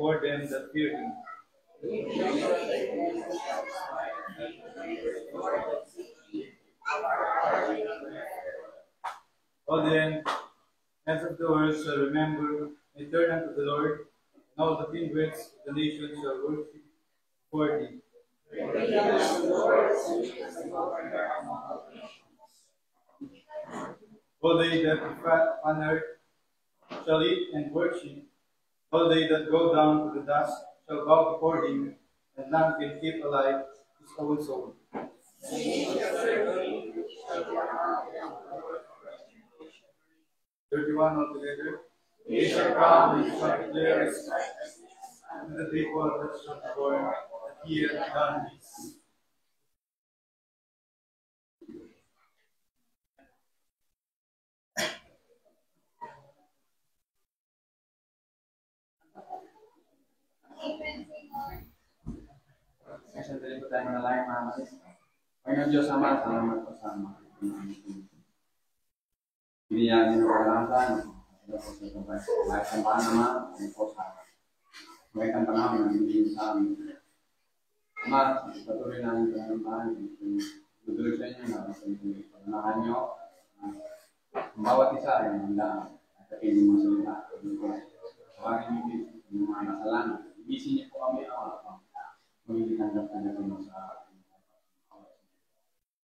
for them that fear him. All the ends of the world shall remember and turn unto the Lord, and all the kindreds of the nations shall worship before thee. All they that be fat on earth shall eat and worship. All they that go down to the dust shall bow before him, and none can keep alive his own soul. 31 altogether. He shall come and shall declare his righteousness to the people that shall be born, that he hath done this. Sandali po tayo manalangin mga kapatid. Panginoon Diyos Ama, salamat po sa mga binigyan niyo ng karanasan. Ito po sa kapatid. Kahit ang panama, ano po sa magandang panahon na binigyan sa amin. Ama, patuloy namin pananampahan. Tutulog sa inyo na sa inyo. Pananahan niyo. Ang bawat isa ay handa at kainin mo salita. Tawagin niyo yung mga kasalanan. Ibisin niyo po kami ang magiging tanggap-tanggap mo sa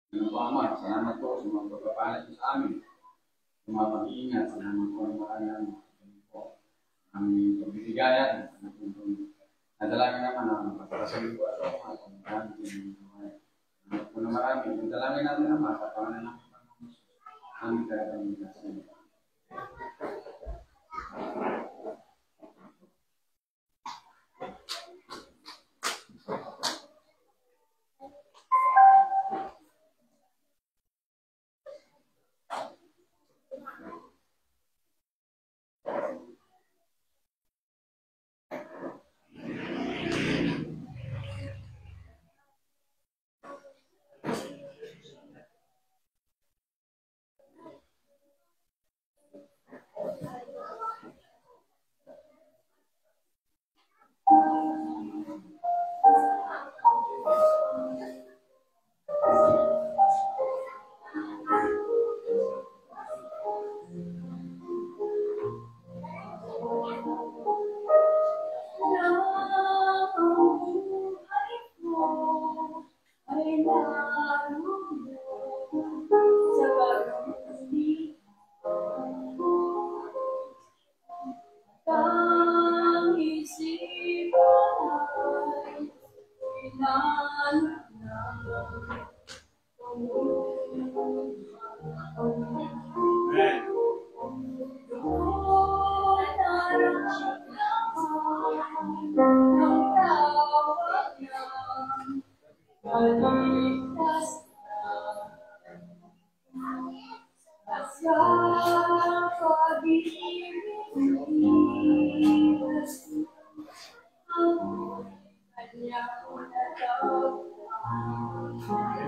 ano po, Ama, salamat po sa mga pagpapalat sa amin, sa mga pag-iingat, salamat po ang makanan po, aming pagbibigayan, nadalangin naman ang pagpasabi po at ang po na marami, nadalangin natin naman sa pangalan ng aming kaya-kaya sa inyo.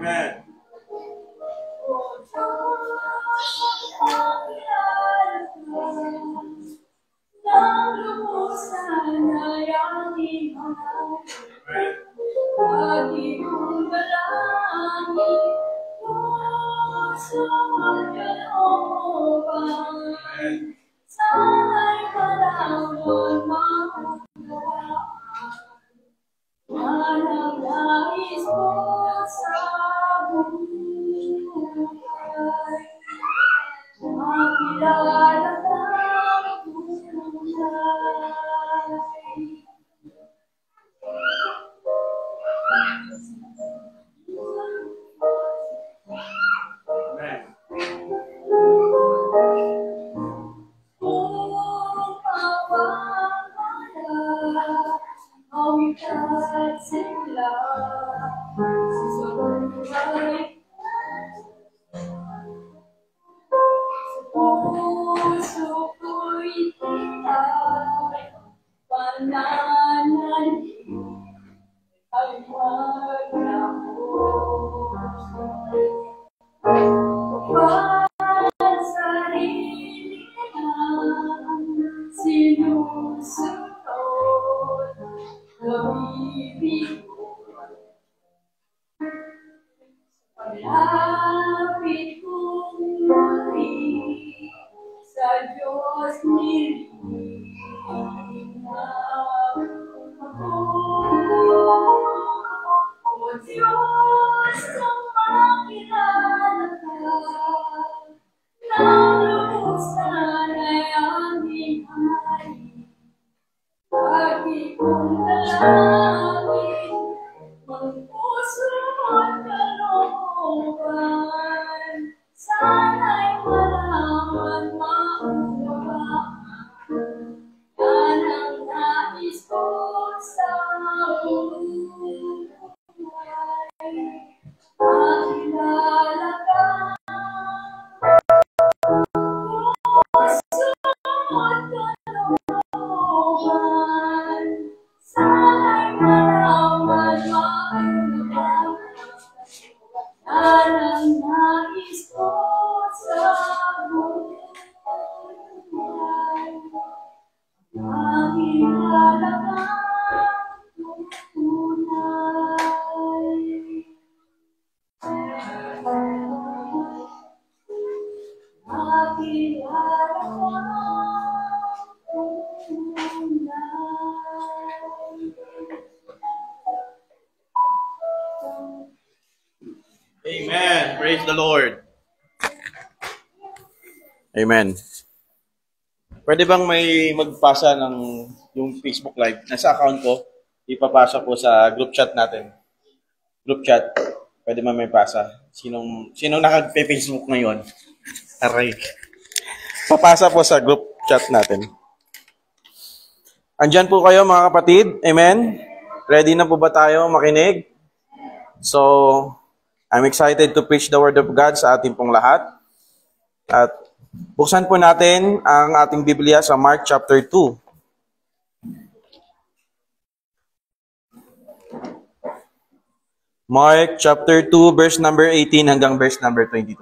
Amen. pag-ibig ko. Paglapit kong muli sa Diyos nilingap ako. O Diyos, ang makilala ka, nang lubos sana'y aming hari. Lagi kong dalangin, ang puso at kalooban, sana'y malaman maunawaan, yan ang nais ko sa buhay. Makilala ka, puso at kalooban, sana'y malaman maunawaan, yan ang nais ko sa buhay. Makilala ka ng tunay. Makilala ka ng tunay. Amen. Praise the Lord. Amen. Pwede bang may magpasa ng yung Facebook Live? Nasa account ko, ipapasa po sa group chat natin. Group chat. Pwede ba may pasa? Sinong nakag-Facebook ngayon? Aray. Papasa po sa group chat natin. Andyan po kayo mga kapatid. Amen. Ready na po ba tayo makinig? So, I'm excited to preach the Word of God sa ating pong lahat. At buksan po natin ang ating Biblia sa Mark chapter 2. Mark chapter 2, verse number 18 hanggang verse number 22.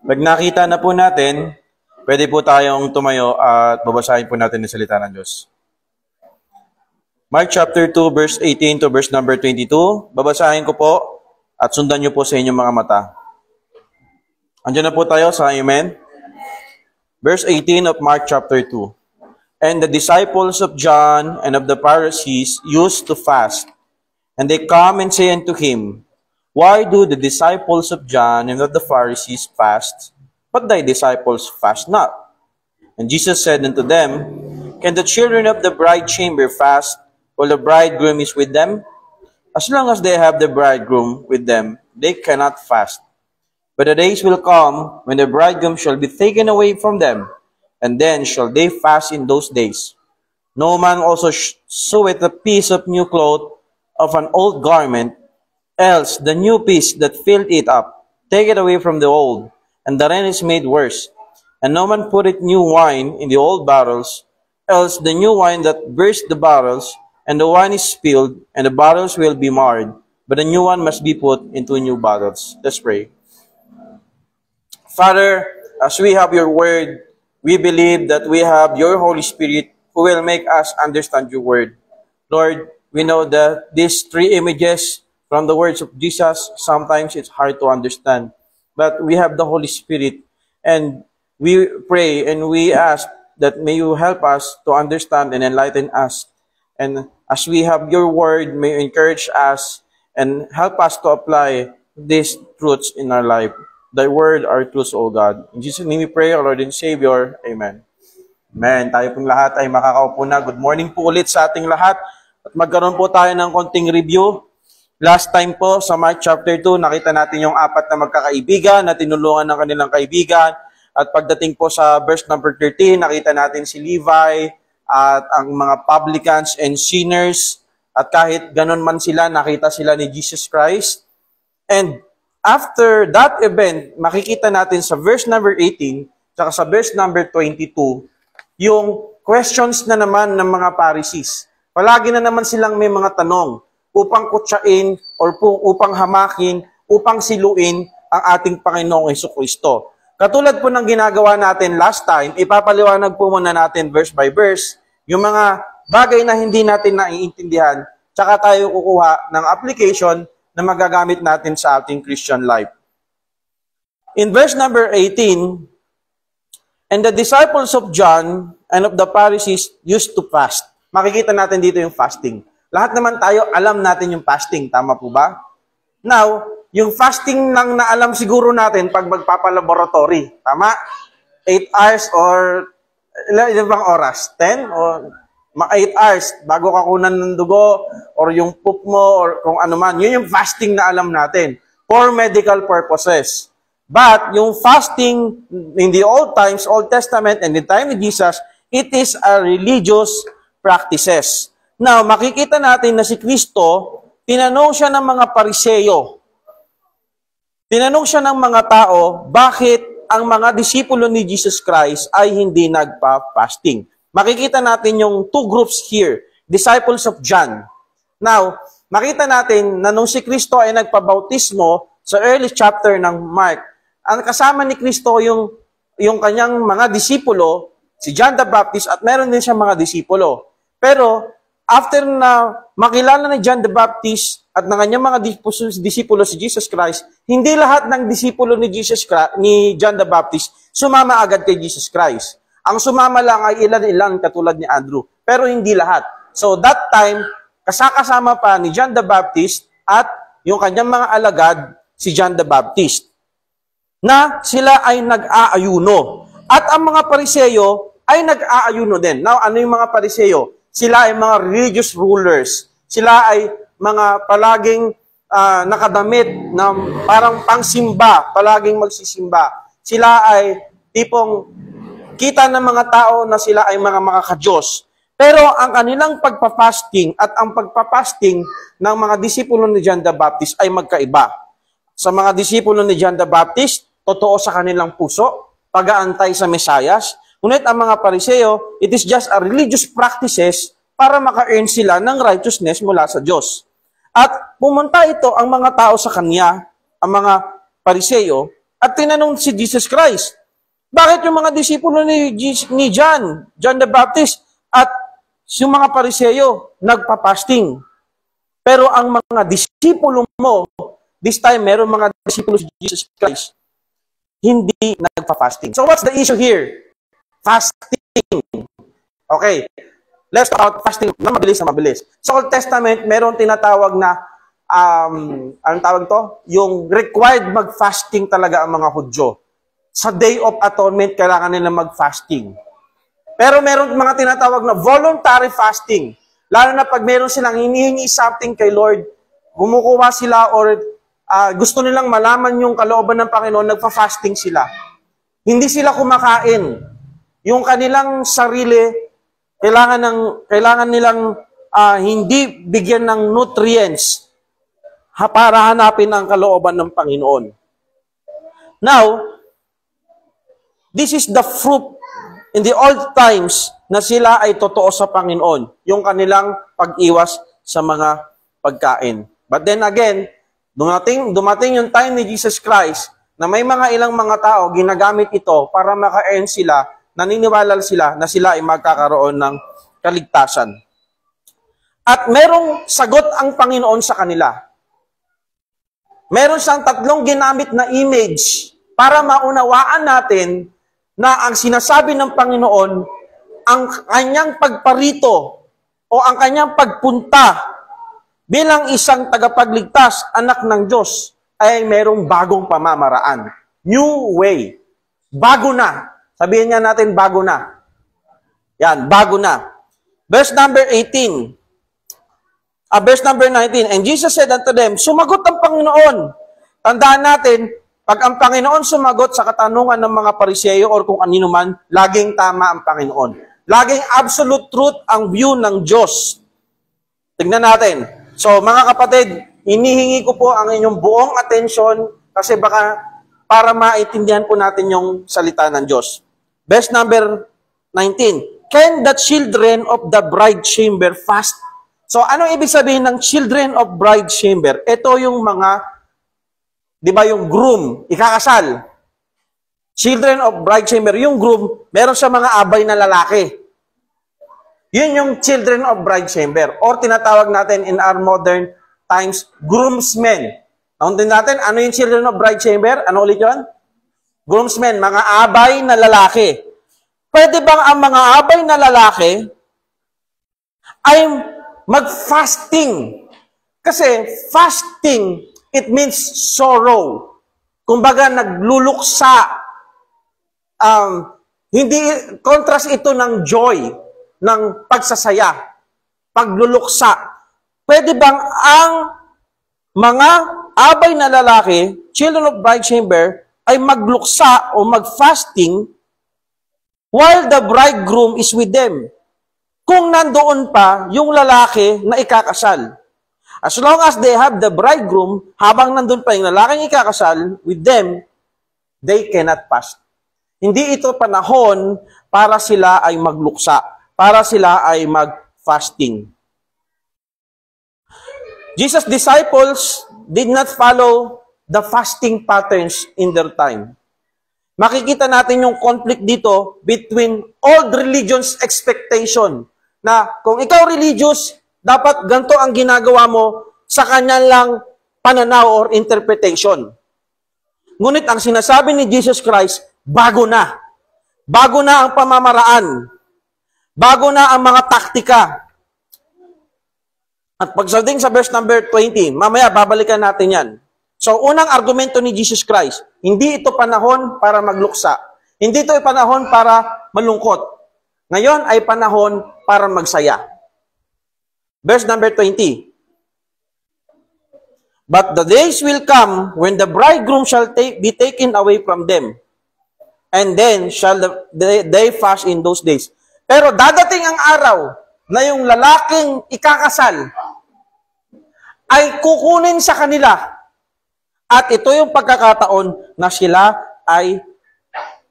Pag nakita na po natin, pwede po tayong tumayo at babasahin po natin ang salita ng Diyos. Mark chapter 2, verse 18 to verse number 22. Babasahin ko po at sundan niyo po sa inyong mga mata. Andiyan na po tayo sa Amen. Verse 18 of Mark chapter 2. And the disciples of John and of the Pharisees used to fast. And they come and say unto him, Why do the disciples of John and of the Pharisees fast, but thy disciples fast not? And Jesus said unto them, Can the children of the bride chamber fast, while the bridegroom is with them? As long as they have the bridegroom with them, they cannot fast. But the days will come when the bridegroom shall be taken away from them, and then shall they fast in those days. No man also seweth a piece of new cloth of an old garment, else the new piece that filled it up take it away from the old, and the rent is made worse. And no man putteth new wine in the old barrels, else the new wine that burst the barrels, and the wine is spilled, and the bottles will be marred, but the new one must be put into new bottles. Let's pray. Father, as we have your word, we believe that we have your Holy Spirit who will make us understand your word. Lord, we know that these three images from the words of Jesus, sometimes it's hard to understand. But we have the Holy Spirit, and we pray and we ask that may you help us to understand and enlighten us. And as we have your word, may you encourage us and help us to apply these truths in our life. Thy word are truths, O God. In Jesus' name we pray, our Lord and Savior. Amen. Amen. Tayo pong lahat ay makakaupo na. Good morning po ulit sa ating lahat. At magkaroon po tayo ng konting review. Last time po sa Mark chapter 2, nakita natin yung apat na magkakaibigan na tinulungan ng kanilang kaibigan. At pagdating po sa verse number 13, nakita natin si Levi at ang mga publicans and sinners. At kahit ganun man sila, nakita sila ni Jesus Christ. And after that event, makikita natin sa verse number 18, saka sa verse number 22, yung questions na naman ng mga Pharisees. Palagi na naman silang may mga tanong upang kutsain or upang hamakin, upang siluin ang ating Panginoong Hesukristo. Katulad po ng ginagawa natin last time, ipapaliwanag po muna natin verse by verse yung mga bagay na hindi natin naiintindihan tsaka tayo kukuha ng application na magagamit natin sa ating Christian life. In verse number 18, and the disciples of John and of the Pharisees used to fast. Makikita natin dito yung fasting. Lahat naman tayo alam natin yung fasting. Tama po ba? Now, yung fasting lang na alam siguro natin pag magpapalaboratory. Tama? 8 hours or ilan bang oras? 10 or 8 hours bago ka kunan ng dugo or yung poop mo or kung ano man. Yun yung fasting na alam natin for medical purposes. But yung fasting in the Old times, Old Testament, and the time of Jesus, it is a religious practices. Now, makikita natin na si Kristo, tinanong siya ng mga Pariseyo. Tinanong siya ng mga tao, bakit ang mga disipulo ni Jesus Christ ay hindi nagpa-fasting? Makikita natin yung two groups here, disciples of John. Now, makita natin na nung si Kristo ay nagpabautismo sa early chapter ng Mark, ang kasama ni Kristo yung kanyang mga disipulo, si John the Baptist, at meron din siya mga disipulo. Pero, after na makilala ni John the Baptist at ng kanyang mga disipulo si Jesus Christ, hindi lahat ng disipulo ni John the Baptist sumama agad kay Jesus Christ. Ang sumama lang ay ilan-ilan katulad ni Andrew, pero hindi lahat. So, that time, kasama pa ni John the Baptist at yung kanyang mga alagad, si John the Baptist, na sila ay nag-aayuno. At ang mga Pariseyo ay nag-aayuno din. Now, ano yung mga Pariseyo? Sila ay mga religious rulers. Sila ay mga palaging nakadamit na parang pangsimba, palaging magsisimba. Sila ay tipong kita ng mga tao na sila ay mga makakadiyos. Pero ang kanilang pagpapasting at ang pagpapasting ng mga disipulo ni John the Baptist ay magkaiba. Sa mga disipulo ni John the Baptist, totoo sa kanilang puso, pag-aantay sa Mesayas. Ngunit ang mga Pariseo, it is just a religious practices para maka-earn sila ng righteousness mula sa Diyos. At pumunta ito ang mga tao sa kanya, ang mga Pariseo, at tinanong si Jesus Christ, bakit yung mga disipulo ni John the Baptist, at yung mga Pariseo, nagpa-fasting. Pero ang mga disipulo mo, this time meron mga disipulo si Jesus Christ, hindi nagpa-fasting. So what's the issue here? Fasting. Okay. Let's talk about fasting na mabilis. Sa Old Testament, meron tinatawag na, anong tawag to? Yung required mag-fasting talaga ang mga Hudyo. Sa Day of Atonement, kailangan nila mag-fasting. Pero meron mga tinatawag na voluntary fasting. Lalo na pag meron silang hinihingi something kay Lord, gumukuha sila or gusto nilang malaman yung kalooban ng Panginoon, nagpa-fasting sila. Hindi sila kumakain. Yung kanilang sarili, kailangan nilang hindi bigyan ng nutrients para hanapin ang kalooban ng Panginoon. Now, this is the fruit in the old times na sila ay totoo sa Panginoon, yung kanilang pag-iwas sa mga pagkain. But then again, dumating yung time ni Jesus Christ na may mga ilang mga tao ginagamit ito para maka-earn sila, naniniwala sila na sila ay magkakaroon ng kaligtasan. At merong sagot ang Panginoon sa kanila. Meron siyang 3 ginamit na image para maunawaan natin na ang sinasabi ng Panginoon, ang kanyang pagparito o ang kanyang pagpunta bilang isang tagapagligtas, anak ng Diyos, ay merong bagong pamamaraan. New way. Bago na. Sabihin nga natin, bago na. Yan, bago na. Verse number 18. Verse number 19. And Jesus said unto them, sumagot ang Panginoon. Tandaan natin, pag ang Panginoon sumagot sa katanungan ng mga Pariseo or kung anino man, laging tama ang Panginoon. Laging absolute truth ang view ng Diyos. Tignan natin. So, mga kapatid, inihingi ko po ang inyong buong atensyon kasi baka para maintindihan po natin yung salita ng Diyos. Verse number 19. Can the children of the bride chamber fast? So, anong ibig sabihin ng children of bride chamber? Ito yung mga, di ba yung groom, ikakasal. Children of bride chamber, yung groom, meron siya mga abay na lalaki. Yun yung children of bride chamber. Or tinatawag natin in our modern times, groomsmen. Nauntin natin, ano yung children of bride chamber? Ano ulit yun? Groomsmen, mga abay na lalaki. Pwede bang ang mga abay na lalaki ay mag-fasting? Kasi fasting, it means sorrow. Kumbaga, nagluluksa. Hindi, contrast ito ng joy, ng pagsasaya, pagluluksa. Pwede bang ang mga abay na lalaki, children of bride chamber, ay magluksa o mag-fasting while the bridegroom is with them? Kung nandoon pa yung lalaki na ikakasal. As long as they have the bridegroom, habang nandun pa yung lalaking ikakasal with them, they cannot fast. Hindi ito panahon para sila ay magluksa, para sila ay mag-fasting. Jesus' disciples did not follow the fasting patterns in their time. Makikita natin yung conflict dito between old religion's expectation na kung ikaw religious, dapat ganito ang ginagawa mo sa kanya lang pananaw or interpretation. Ngunit ang sinasabi ni Jesus Christ, bago na. Bago na ang pamamaraan. Bago na ang mga taktika. At pagdating sa verse number 20, mamaya babalikan natin yan. So, unang argumento ni Jesus Christ, hindi ito panahon para magluksa. Hindi ito panahon para malungkot. Ngayon ay panahon para magsaya. Verse number 20. But the days will come when the bridegroom shall be taken away from them, and then shall they fast in those days. Pero dadating ang araw na yung lalaking ikakasal ay kukunin sa kanila. At ito yung pagkakataon na sila ay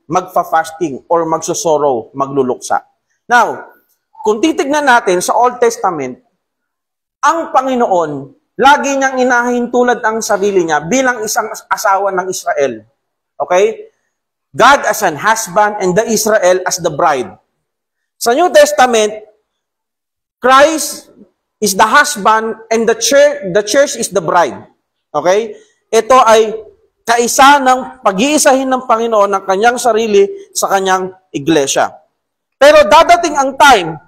magfa-fasting or magsusoro, magluluksa. Now, kung titignan natin sa Old Testament, ang Panginoon, lagi niyang inahintulad ang sarili niya bilang isang asawa ng Israel. Okay? God as an husband and the Israel as the bride. Sa New Testament, Christ is the husband and the church is the bride. Okay? Ito ay kaisa ng pag-iisahin ng Panginoon ng kanyang sarili sa kanyang iglesia. Pero dadating ang time,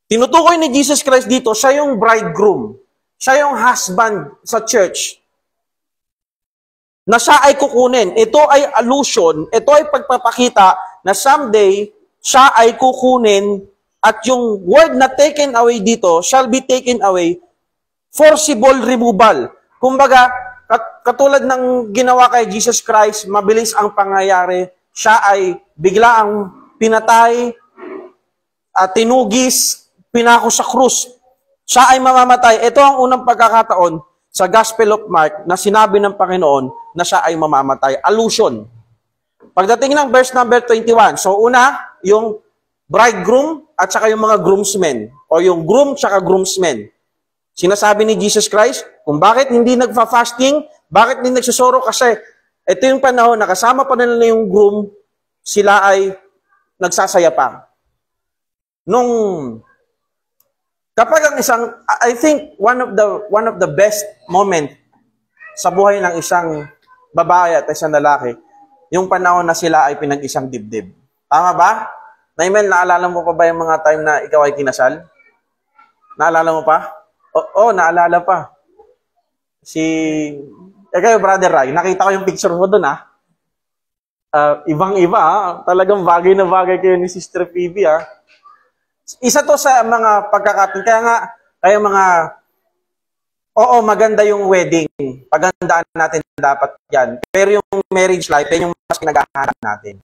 tinutukoy ni Jesus Christ dito, siya yung bridegroom. Siya yung husband sa church. Na siya ay kukunin. Ito ay allusion. Ito ay pagpapakita na someday, siya ay kukunin at yung word na taken away dito shall be taken away, forcible removal. Kumbaga, katulad ng ginawa kay Jesus Christ, mabilis ang pangyayari. Siya ay bigla ang pinatay, tinugis, pinako sa krus. Siya ay mamamatay. Ito ang unang pagkakataon sa Gospel of Mark na sinabi ng Panginoon na siya ay mamamatay. Allusion. Pagdating ng verse number 21, so una, yung bridegroom at saka yung mga groomsmen o yung groom at saka groomsmen. Sinasabi ni Jesus Christ kung bakit hindi nagfa-fasting, bakit hindi nagsusoro, kasi ito yung panahon na kasama pa nila yung groom, sila ay nagsasaya pa. Kapag ang isang, I think one of the best moment sa buhay ng isang babae at isang lalaki, yung panahon na sila ay pinag-isang dibdib. Tama ba? Naimel, naalala mo pa ba yung mga time na ikaw ay kinasal? Naalala mo pa? Oo, naalala pa. Kayo, Brother Ray, nakita ko yung picture mo doon, ha? Ibang-iba, ha? Talagang bagay na bagay kayo ni Sister Phoebe, ha? Isa to sa mga pagkakataon. Kaya maganda yung wedding. Pagandaan natin dapat yan. Pero yung marriage life, yan yung mas pinag-aharap natin.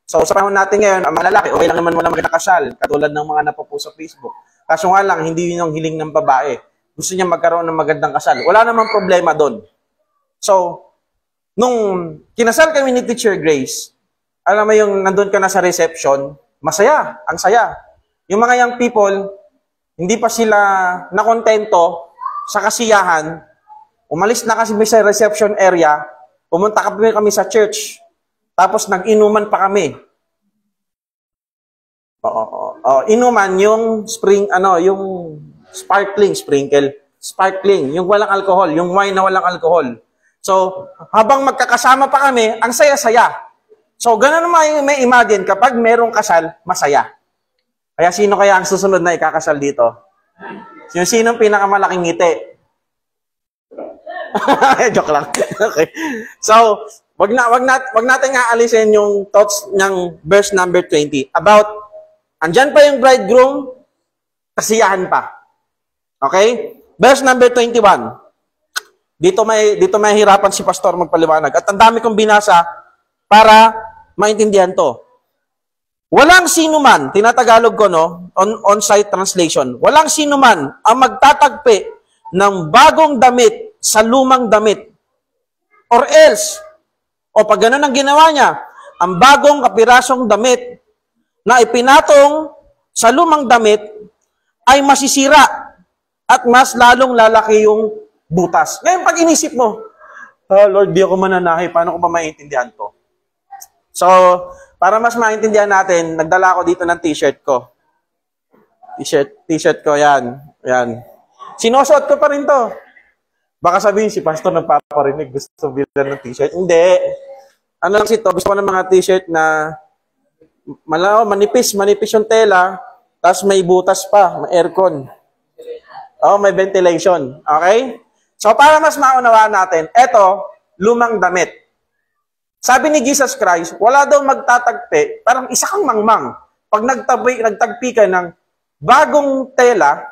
So, sa panahon natin ngayon, ang mga lalaki, okay lang naman wala magkakasal, katulad ng mga napopost sa Facebook. Kaso nga lang, hindi yun yung hiling ng babae. Gusto niya magkaroon ng magandang kasal. Wala namang problema doon. So, nung kinasal kami ni Teacher Grace, alam mo yung nandun ka na sa reception, masaya, ang saya. Yung mga young people, hindi pa sila nakontento sa kasiyahan, umalis na kasi sa reception area, pumunta kami sa church, tapos nag-inuman pa kami. Inuman yung yung sparkling, sparkling, yung walang alcohol, yung wine na walang alcohol. So, habang magkakasama pa kami, ang saya-saya. So, ganun may imagine kapag merong kasal, masaya. Kaya sino kaya ang susunod na ikakasal dito? Sinong pinakamalaking ngiti? Joke lang. Okay. So, wag natin aalisin yung thoughts ng verse number 20 about andyan pa yung bridegroom, kasiyahan pa. Okay? Verse number 21. Dito may hirapan si pastor magpaliwanag. At ang dami kong binasa para maintindihan to. Walang sino man, tinatagalog ko on-site translation, walang sino man ang magtatagpi ng bagong damit sa lumang damit. Or else, o pag ganun ang ginawa niya, ang bagong kapirasong damit na ipinatong sa lumang damit ay masisira at mas lalong lalaki yung butas. Ngayon, pag inisip mo, Lord, di ako mananahi, paano ko ba maintindihan to? So, para mas maintindihan natin, nagdala ako dito ng t-shirt ko. T-shirt ko, yan. Sinusuot ko pa rin to. Baka sabihin, si pastor nagpaparinig, gusto bilan ng t-shirt. Hindi. Ano lang ito, gusto ko ng mga t-shirt na manipis yung tela, tapos may butas pa, may aircon. May ventilation. Okay? So, para mas maunawaan natin, eto, lumang damit. Sabi ni Jesus Christ, wala daw magtatagpi, parang isa kang mangmang. Pag nagtagpi ka ng bagong tela,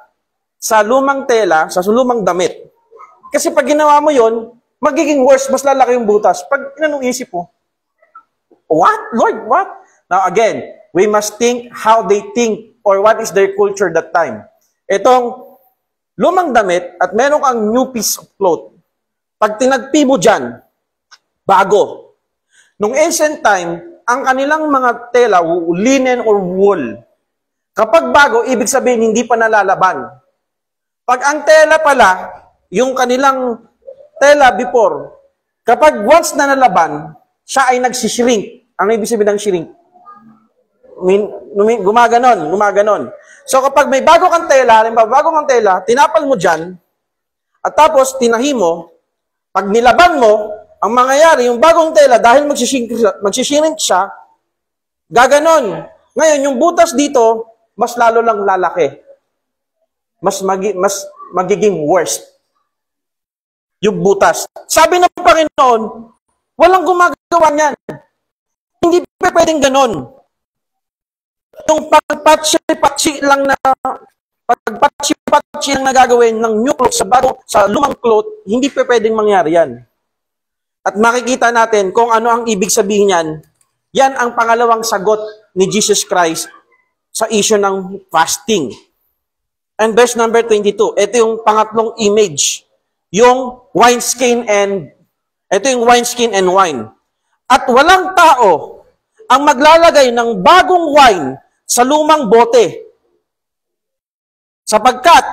sa lumang damit. Kasi pag ginawa mo yon, magiging worse, mas lalaki yung butas. Pag inanong isip mo, what? Lord, what? Now again, we must think how they think or what is their culture that time. Itong lumang damit at meron kang new piece of cloth. Pag tinagpi mo dyan, bago. Nung ancient time, ang kanilang mga tela, linen or wool. Kapag bago, ibig sabihin hindi pa nalalaban. Pag ang tela pala, yung kanilang tela before, kapag once na nalaban, siya ay nagsishrink. Ano ibig sabihin ng shrink? Gumaganon. So kapag may bago kang tela, tinapal mo dyan, at tapos tinahi mo, pag nilaban mo, ang mangyayari, yung bagong tela, dahil magsishrink siya, gaganon. Ngayon, yung butas dito, mas lalo lang lalaki. Mas magiging worst. Yung butas. Sabi ng Panginoon, walang gumagawa niyan. Hindi pwedeng ganon. Yung pagpatsi lang nagagawin ng new cloth sa lumang cloth, hindi pwedeng mangyari yan. At makikita natin kung ano ang ibig sabihin niyan. Yan ang pangalawang sagot ni Jesus Christ sa issue ng fasting. And verse number 22, ito yung pangatlong image. Yung wineskin and wine. At walang tao ang maglalagay ng bagong wine sa lumang bote. Sapagkat,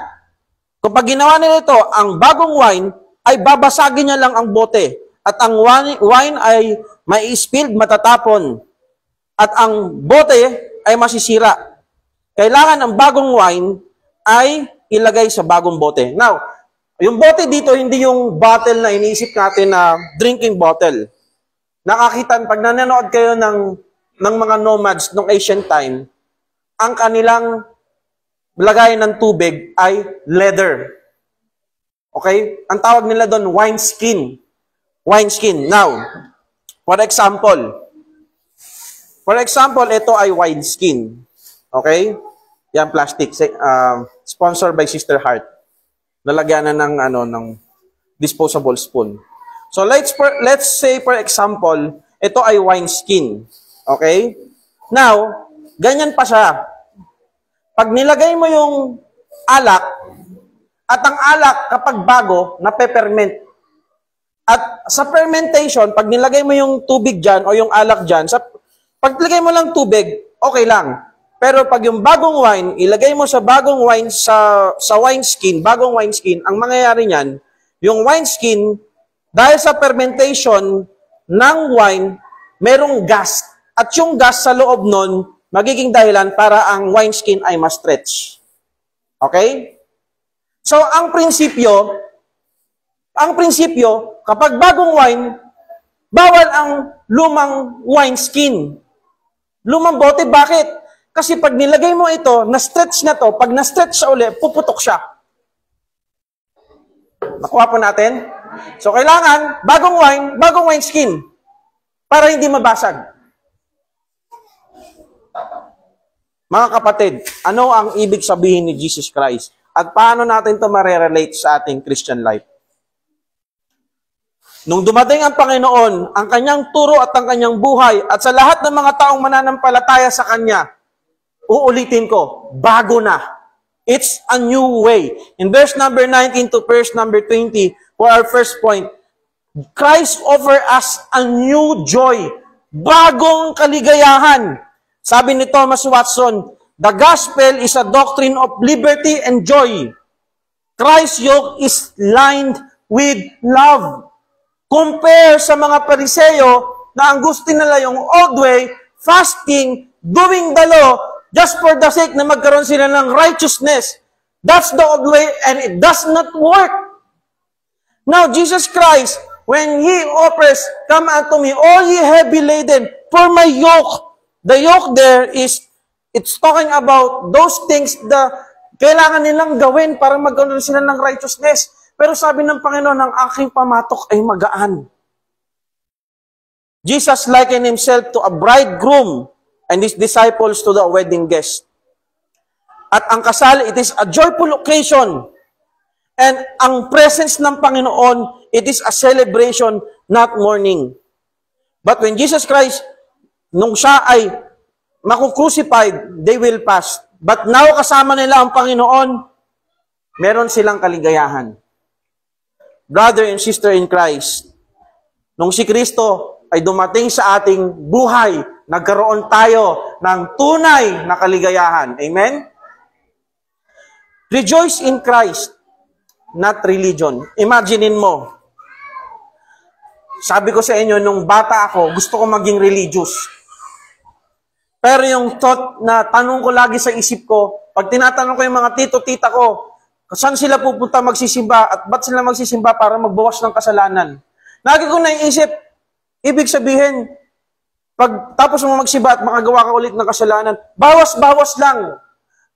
kapag ginawa nila ito, ang bagong wine ay babasagin niya lang ang bote. At ang wine ay mai-spilled, matatapon. At ang bote ay masisira. Kailangan ang bagong wine ay ilagay sa bagong bote. Now, yung bote dito, hindi yung bottle na iniisip natin na drinking bottle. Nakakita, pag nanonood kayo ng mga nomads ng ancient time, ang kanilang lagay ng tubig ay leather. Okay? Ang tawag nila doon, wineskin. Now, for example, ito ay wineskin. Okay? Yan, plastic. Sponsored by Sister Heart. Lalagyan na ng disposable spoon. So, let's say, for example, ito ay wineskin. Okay? Now, ganyan pa siya. Pag nilagay mo yung alak, at ang alak kapag bago, napeperment. At sa fermentation, pag nilagay mo yung tubig dyan o yung alak dyan, pag nilagay mo lang tubig, okay lang. Pero pag yung bagong wine, ilagay mo sa bagong wine, sa wineskin, bagong wineskin, ang mangyayari niyan, yung wineskin, dahil sa fermentation ng wine, merong gas. At yung gas sa loob nun, magiging dahilan para ang wineskin ay ma-stretch. Okay? So, ang prinsipyo, kapag bagong wine, bawal ang lumang wineskin. Lumang bote, bakit? Kasi pag nilagay mo ito, na-stretch na to, pag na-stretch siya uli, puputok siya. Nakuha po natin? So, kailangan, bagong wineskin, para hindi mabasag. Mga kapatid, ano ang ibig sabihin ni Jesus Christ? At paano natin ito marerelate sa ating Christian life? Nung dumating ang Panginoon, ang kanyang turo at ang kanyang buhay, at sa lahat ng mga taong mananampalataya sa kanya, uulitin ko, bago na. It's a new way. In verse number 19 to verse number 20, for our first point, Christ offer us a new joy, bagong kaligayahan. Sabi ni Thomas Watson, the gospel is a doctrine of liberty and joy. Christ's yoke is lined with love. Compare sa mga Pariseo na ang gusto nila yung old way, fasting, doing the law, just for the sake na magkaroon sila ng righteousness. That's the old way and it does not work. Now, Jesus Christ, when He offers, come unto me, all ye heavy laden, for my yoke. The yoke there is, it's talking about those things na kailangan nilang gawin para magkaroon sila ng righteousness. Pero sabi ng Panginoon, ang aking pamatok ay magaan. Jesus likened Himself to a bridegroom and His disciples to the wedding guest. At ang kasal, it is a joyful occasion. And ang presence ng Panginoon, it is a celebration, not mourning. But when Jesus Christ, nung siya ay maku-crucified, they will pass. But now, kasama nila ang Panginoon, meron silang kaligayahan. Brother and sister in Christ, nung si Kristo ay dumating sa ating buhay, nagkaroon tayo ng tunay na kaligayahan. Amen? Rejoice in Christ, not religion. Imaginein mo, sabi ko sa inyo, nung bata ako, gusto ko maging religious. Pero yung thought na tanong ko lagi sa isip ko, pag tinatanong ko yung mga tito-tita ko, saan sila pupunta magsisimba at ba't sila magsisimba para magbawas ng kasalanan? Lagi ko naiisip, ibig sabihin, pag tapos mo magsimba at makagawa ka ulit ng kasalanan, bawas-bawas lang.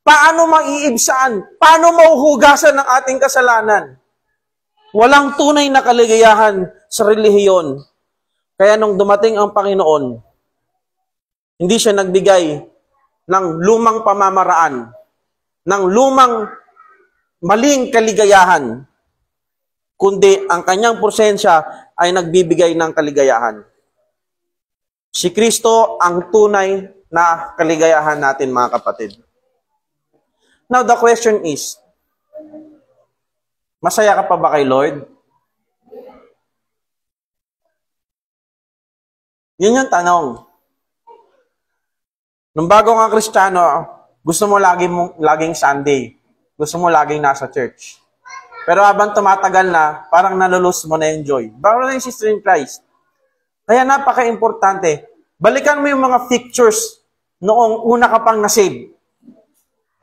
Paano maiibsaan? Paano mauhugasan ng ating kasalanan? Walang tunay na kaligayahan sa relihiyon. Kaya nung dumating ang Panginoon, hindi siya nagbigay ng lumang pamamaraan, ng lumang maling kaligayahan, kundi ang kanyang presensya ay nagbibigay ng kaligayahan. Si Kristo ang tunay na kaligayahan natin, mga kapatid. Now, the question is, masaya ka pa ba kay Lord? Yun yung tanong. Nung bago kang Kristiyano, gusto mo laging Sunday. Gusto mo laging nasa church. Pero habang tumatagal na, parang nalulus mo na yung joy. Bago na yung sister in Christ. Kaya napaka-importante, balikan mo yung mga pictures noong una ka pang nasave.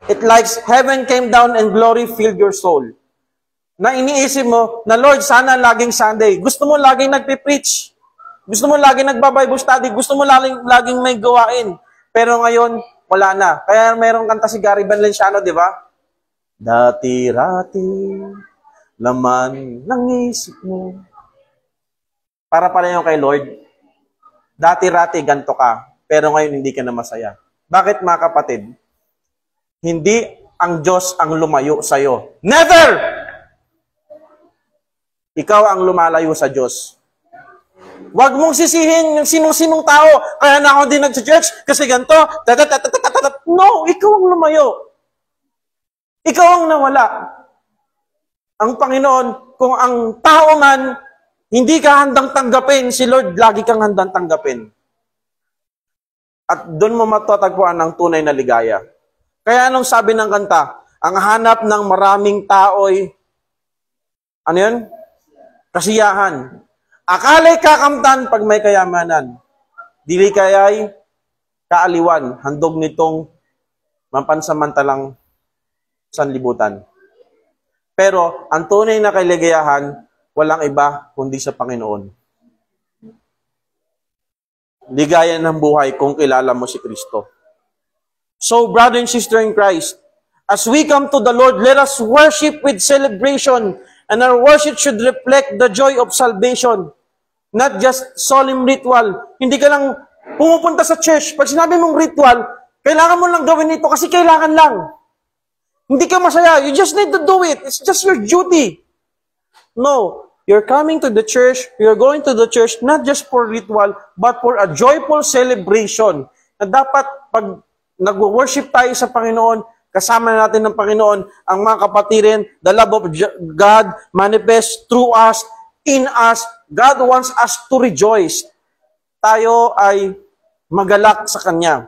It likes heaven came down and glory filled your soul. Na iniisip mo, na Lord, sana laging Sunday. Gusto mo laging nagpipreach. Gusto mo laging nagba-Bible study. Gusto mo laging may gawain. Pero ngayon, wala na. Kaya mayroong kanta si Gary Valenciano, di ba? Dati-rati, laman ng isip mo. Para pala yung kay Lord. Dati-rati, ganito ka. Pero ngayon, hindi ka na masaya. Bakit, mga kapatid? Hindi ang Diyos ang lumayo sa'yo. Never! Ikaw ang lumalayo sa Diyos. Huwag mong sisihin yung sinong-sinong tao. Kaya na ako din nag-church kasi ganito. No, ikaw ang lumayo. Ikaw ang nawala. Ang Panginoon, kung ang tao man, hindi ka handang tanggapin, si Lord, lagi kang handang tanggapin. At doon mo matatagpuan ang tunay na ligaya. Kaya anong sabi ng kanta? Ang hanap ng maraming tao'y, ano yun? Kasiyahan. Akala'y kakamtan pag may kayamanan. Dili kaya'y kaaliwan, handog nitong mapansamantalang sanlibutan. Pero ang tunay na kaligayahan, walang iba kundi sa Panginoon. Ligaya ng buhay kung kilala mo si Kristo. So, brother and sister in Christ, as we come to the Lord, let us worship with celebration, and our worship should reflect the joy of salvation, not just solemn ritual. Hindi ka lang pumupunta sa church. Pag sinabi mong ritual, kailangan mo lang gawin ito kasi kailangan lang. Hindi ka masaya. You just need to do it. It's just your duty. No. You're coming to the church, you're going to the church not just for ritual, but for a joyful celebration. Na dapat pag nag-worship tayo sa Panginoon, kasama natin ng Panginoon, ang mga kapatirin, the love of God manifest through us, in us. God wants us to rejoice. Tayo ay magalak sa Kanya.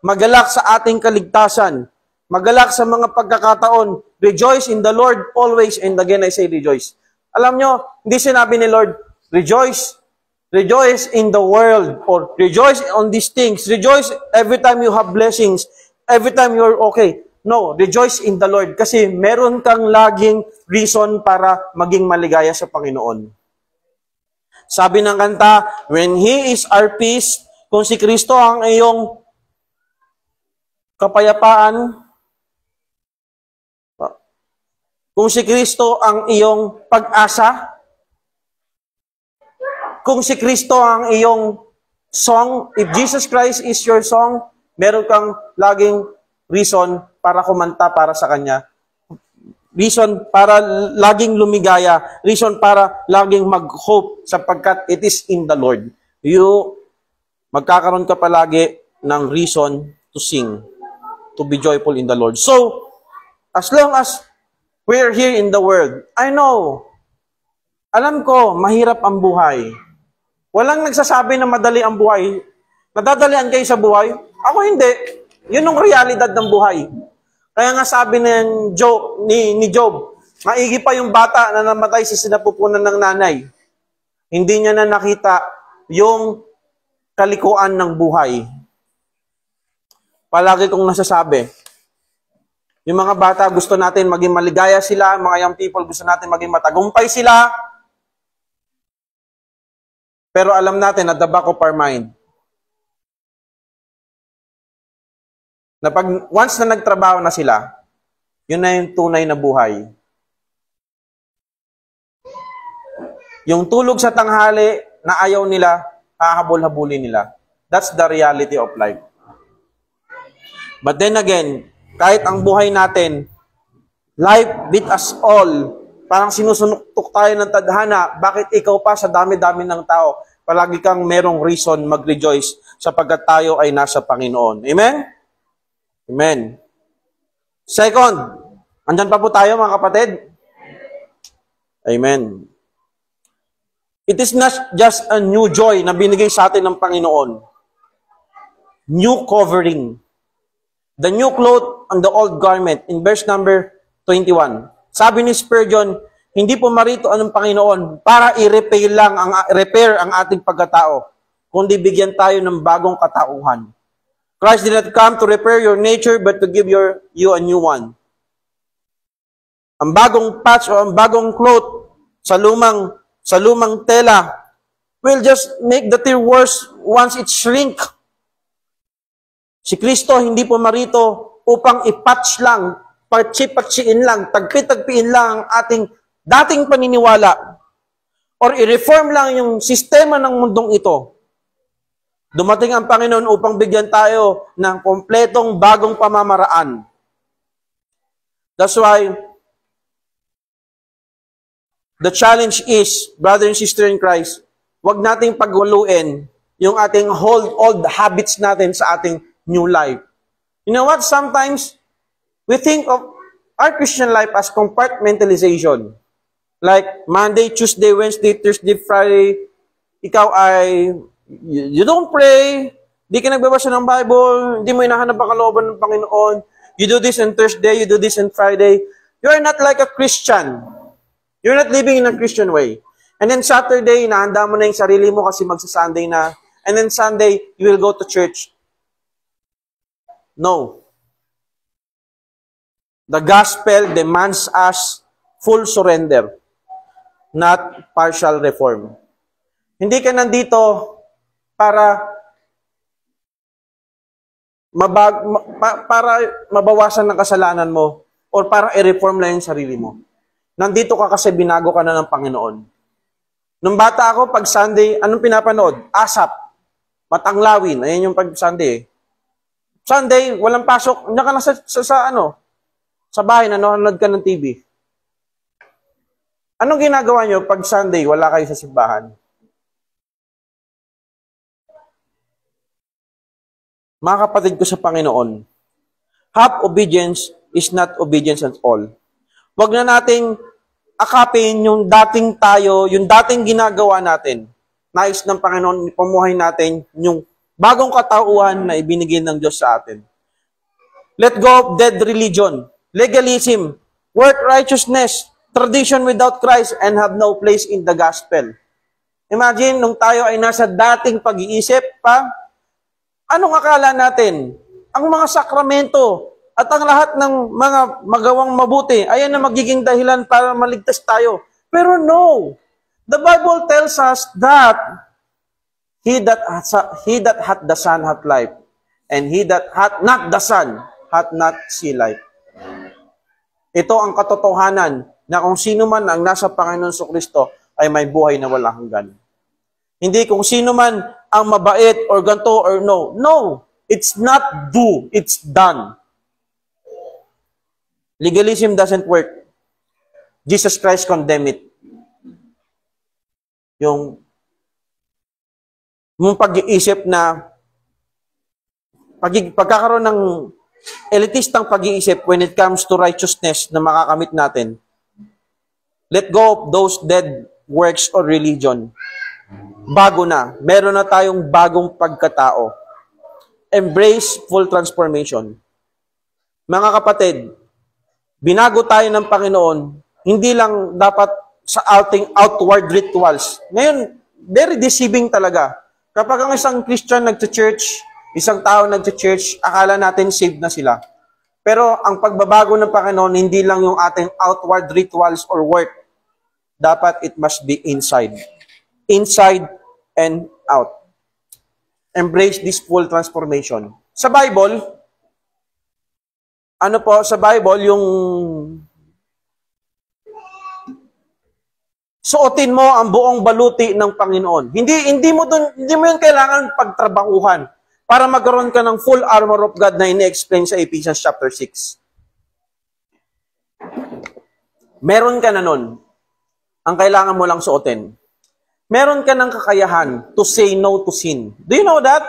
Magalak sa ating kaligtasan. Magalak sa mga pagkakataon. Rejoice in the Lord always. And again, I say rejoice. Alam nyo, hindi sinabi ni Lord, rejoice. Rejoice in the world. Or rejoice on these things. Rejoice every time you have blessings. Every time you're okay. No, rejoice in the Lord. Kasi meron kang laging reason para maging maligaya sa Panginoon. Sabi ng kanta, when He is our peace, kung si Kristo ang iyong kapayapaan, kung si Kristo ang iyong pag-asa, kung si Kristo ang iyong song, if Jesus Christ is your song, meron kang laging reason para kumanta para sa Kanya. Reason para laging lumigaya. Reason para laging mag-hope sapagkat it is in the Lord. Magkakaroon ka palagi ng reason to sing, to be joyful in the Lord. So, as long as we're here in the world, I know, alam ko, mahirap ang buhay. Walang nagsasabi na madali ang buhay. Nadadalian kayo sa buhay? Ako hindi. Yun ang realidad ng buhay. Kaya nga sabi ni Job, maigi pa yung bata na namatay sa sinapupunan ng nanay. Hindi niya na nakita yung kalikuan ng buhay. Palagi kong nasasabi, yung mga bata, gusto natin maging maligaya sila. Mga young people, gusto natin maging matagumpay sila. Pero alam natin, at the back of our mind, na pag once na nagtrabaho na sila, yun na yung tunay na buhay. Yung tulog sa tanghali na ayaw nila, hahabol-habulin nila. That's the reality of life. But then again, kahit ang buhay natin, life beat us all. Parang sinusunuktok tayo ng tadhana. Bakit ikaw pa sa dami-dami ng tao? Palagi kang merong reason mag-rejoice sapagkat tayo ay nasa Panginoon. Amen? Amen. Second, andyan pa po tayo mga kapatid? Amen. It is not just a new joy na binigay sa atin ng Panginoon. New covering. The new cloth on the old garment in verse number 21. Sabi ni Spurgeon, hindi po marito ang Panginoon para i-repair ang ating pagkatao, kundi bigyan tayo ng bagong katauhan. Christ did not come to repair your nature, but to give you a new one. Ang bagong patch o ang bagong cloth sa lumang tela will just make the tear worse once it shrink. Si Kristo hindi po marito upang ipatch lang, patsi-patsiin lang, tagpi-tagpiin lang ang ating dating paniniwala or i-reform lang yung sistema ng mundong ito. Dumating ang Panginoon upang bigyan tayo ng kompletong bagong pamamaraan. That's why the challenge is, brother and sister in Christ, wag nating pagwaluin yung ating old habits natin sa ating new life. You know what? Sometimes, we think of our Christian life as compartmentalization. Like, Monday, Tuesday, Wednesday, Thursday, Friday, ikaw ay, you don't pray, di ka nagbabasa ng Bible, hindi mo hinahanap ang kalooban ng Panginoon, you do this on Thursday, you do this on Friday, you are not like a Christian. You're not living in a Christian way. And then Saturday, inahanda mo na yung sarili mo kasi magsa-Sunday na. And then Sunday, you will go to church. No. The gospel demands us full surrender, not partial reform. Hindi ka nandito para para mabawasan ng kasalanan mo or para i-reform lang yung sarili mo. Nandito ka kasi binago ka na ng Panginoon. Nung bata ako, pag Sunday, anong pinapanood? ASAP. Matanglawin. Ayan yung pag Sunday. Sunday, walang pasok. Nandiyan ka na sa bahay, nanonood ka ng TV. Anong ginagawa nyo pag Sunday, wala kayo sa simbahan? Mga kapatid ko sa Panginoon, half obedience is not obedience at all. Huwag na nating akapin yung dating tayo, yung dating ginagawa natin. Nais ng Panginoon, ipamuhay natin yung bagong katauhan na ibinigay ng Diyos sa atin. Let go of dead religion, legalism, work righteousness, tradition without Christ, and have no place in the gospel. Imagine, nung tayo ay nasa dating pag-iisip pa, anong akala natin? Ang mga sakramento at ang lahat ng mga magawang mabuti, ayan na magiging dahilan para maligtas tayo. Pero no, the Bible tells us that he that hath the Son hath life, and he that hath not the Son hath not see life. Ito ang katotohanan na kung sino man ang nasa Panginoon Kristo ay may buhay na walang hanggan. Hindi kung sino man ang mabait or ganto or no. No, it's not do, it's done. Legalism doesn't work. Jesus Christ condemned it. Yung pag-iisip na pagkakaroon ng elitistang pag-iisip when it comes to righteousness na makakamit natin. Let go of those dead works or religion. Bago na. Meron na tayong bagong pagkatao. Embrace full transformation. Mga kapatid, binago tayo ng Panginoon, hindi lang dapat sa outward rituals. Ngayon, very deceiving talaga. Kapag ang isang Christian nagcha-church, isang tao nagcha-church, akala natin saved na sila. Pero ang pagbabago ng Panginoon, hindi lang yung ating outward rituals or work. Dapat it must be inside. Inside and out. Embrace this full transformation. Sa Bible, sa Bible, yung suotin mo ang buong baluti ng Panginoon. Hindi mo yun kailangan pagtrabahuhan para magkaroon ka ng full armor of God na ini-explain sa Ephesians chapter 6. Meron ka na nun. Ang kailangan mo lang suotin. Meron ka ng kakayahan to say no to sin. Do you know that?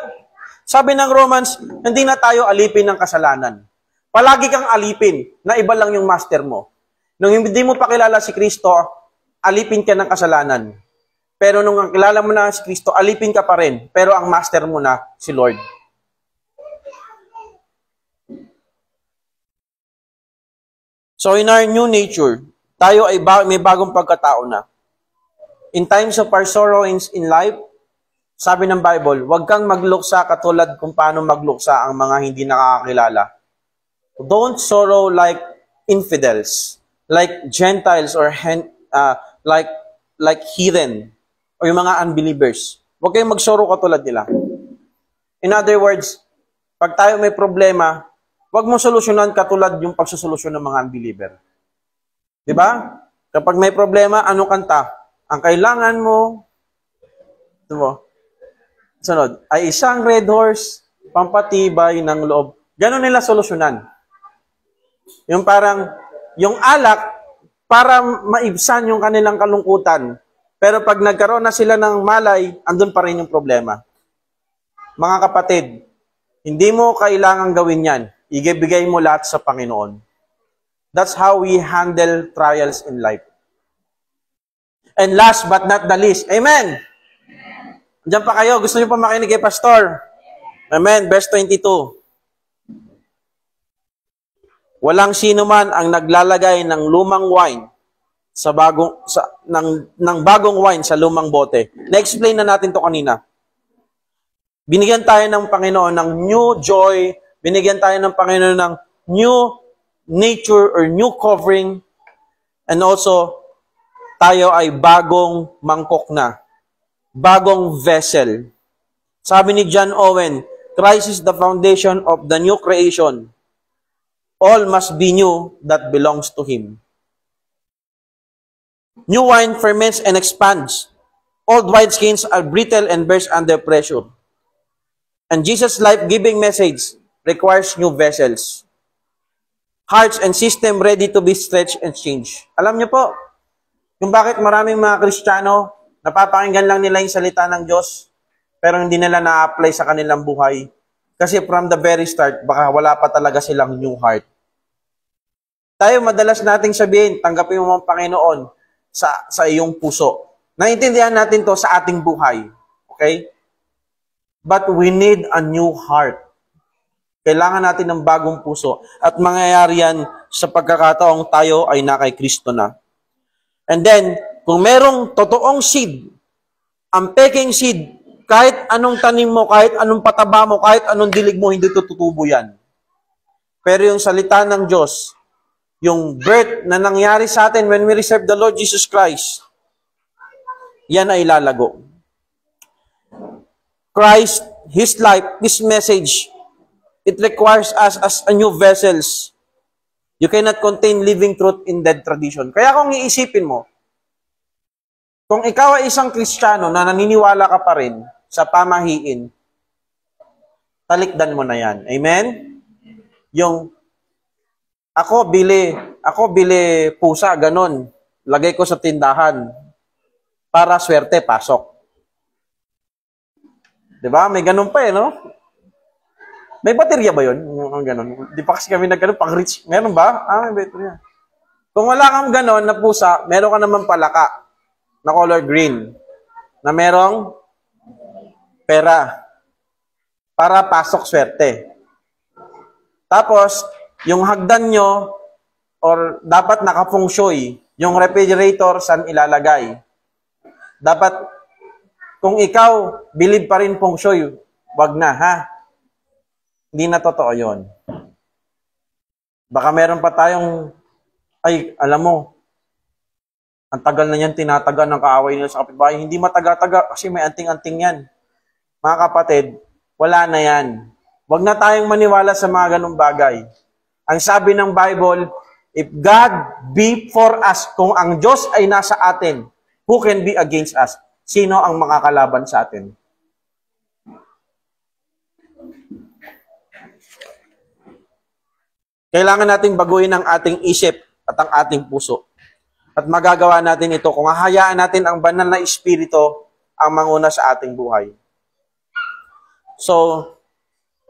Sabi ng Romans, hindi na tayo alipin ng kasalanan. Palagi kang alipin na iba lang yung master mo. Nung hindi mo pa kilala si Kristo, alipin ka ng kasalanan. Pero nung kilala mo na si Kristo, alipin ka pa rin. Pero ang master mo na si Lord. So in our new nature, tayo ay may bagong pagkatao na. In times of our sorrow in life, sabi ng Bible, huwag kang magluksa katulad kung paano magluksa ang mga hindi nakakakilala. Don't sorrow like infidels, like Gentiles or like heathen, o yung mga unbelievers. Huwag kayong magsorrow katulad nila. In other words, pag tayo may problema, huwag mo solusyonan katulad yung pagsosolusyon ng mga unbeliever. Diba? Kapag may problema, ano kanta? Ang kailangan mo, sunod, ay isang red horse, pampatibay ng loob. Ganon nila solusyonan. Yung parang, yung alak, para maibsan yung kanilang kalungkutan. Pero pag nagkaroon na sila ng malay, andun pa rin yung problema. Mga kapatid, hindi mo kailangang gawin yan. Ibigay mo lahat sa Panginoon. That's how we handle trials in life. And last but not the least, amen! Diyan pa kayo, gusto niyo pa makinig kay Pastor? Amen, verse 22. Walang sino man ang naglalagay ng lumang wine ng bagong wine sa lumang bote. Na-explain na natin to kanina. Binigyan tayo ng Panginoon ng new joy Binigyan tayo ng Panginoon ng new nature or new covering. And also, tayo ay bagong mangkok na. Bagong vessel. Sabi ni John Owen, Christ is the foundation of the new creation. All must be new that belongs to Him. New wine ferments and expands. Old wineskins are brittle and burst under pressure. And Jesus' life-giving message requires new vessels. Hearts and system ready to be stretched and changed. Alam niyo po, kung bakit maraming mga Kristiyano, napapakinggan lang nila yung salita ng Diyos, pero hindi nila na-apply sa kanilang buhay. Kasi from the very start, baka wala pa talaga silang new heart. Tayo madalas nating sabihin, tanggapin mo ang Panginoon sa iyong puso. Naintindihan natin to sa ating buhay. Okay? But we need a new heart. Kailangan natin ng bagong puso. At mangyayari yan sa pagkakataong tayo ay na kay Kristo na. And then, kung merong totoong seed, ang peking seed, kahit anong tanim mo, kahit anong pataba mo, kahit anong dilig mo, hindi tututubo yan. Pero yung salita ng Diyos, yung birth na nangyari sa atin when we receive the Lord Jesus Christ, yan ay lalago. Christ, His life, His message, it requires us as a new vessels. You cannot contain living truth in dead tradition. Kaya kung iisipin mo, kung ikaw ay isang Kristiyano na naniniwala ka pa rin sa pamahiin, talikdan mo na yan. Amen? Yung, ako bili pusa, ganon. Lagay ko sa tindahan. Para swerte, pasok. Diba? May ganon pa no? May baterya ba yun? Yung ganon. Di pa kasi kami nagganon, pang-rich. Meron ba? May baterya. Kung wala kang ganon na pusa, meron ka naman palaka na color green. Na merong pera. Para pasok swerte. Tapos, yung hagdan nyo, or dapat naka-feng shui, yung refrigerator, saan ilalagay. Dapat, kung ikaw, believe pa rin feng shui, wag na, ha? Hindi na totoo yun. Baka meron pa tayong, ay, alam mo, ang tagal na yan, tinatagal ng kaaway nila sa kapitbahay. Hindi mataga-taga kasi may anting-anting yan. Mga kapatid, wala na yan. Wag na tayong maniwala sa mga ganung bagay. Ang sabi ng Bible, if God be for us, kung ang Diyos ay nasa atin, who can be against us? Sino ang makakalaban sa atin? Kailangan nating baguhin ang ating isip at ang ating puso. At magagawa natin ito kung hahayaan natin ang banal na Espiritu ang manguna sa ating buhay. So,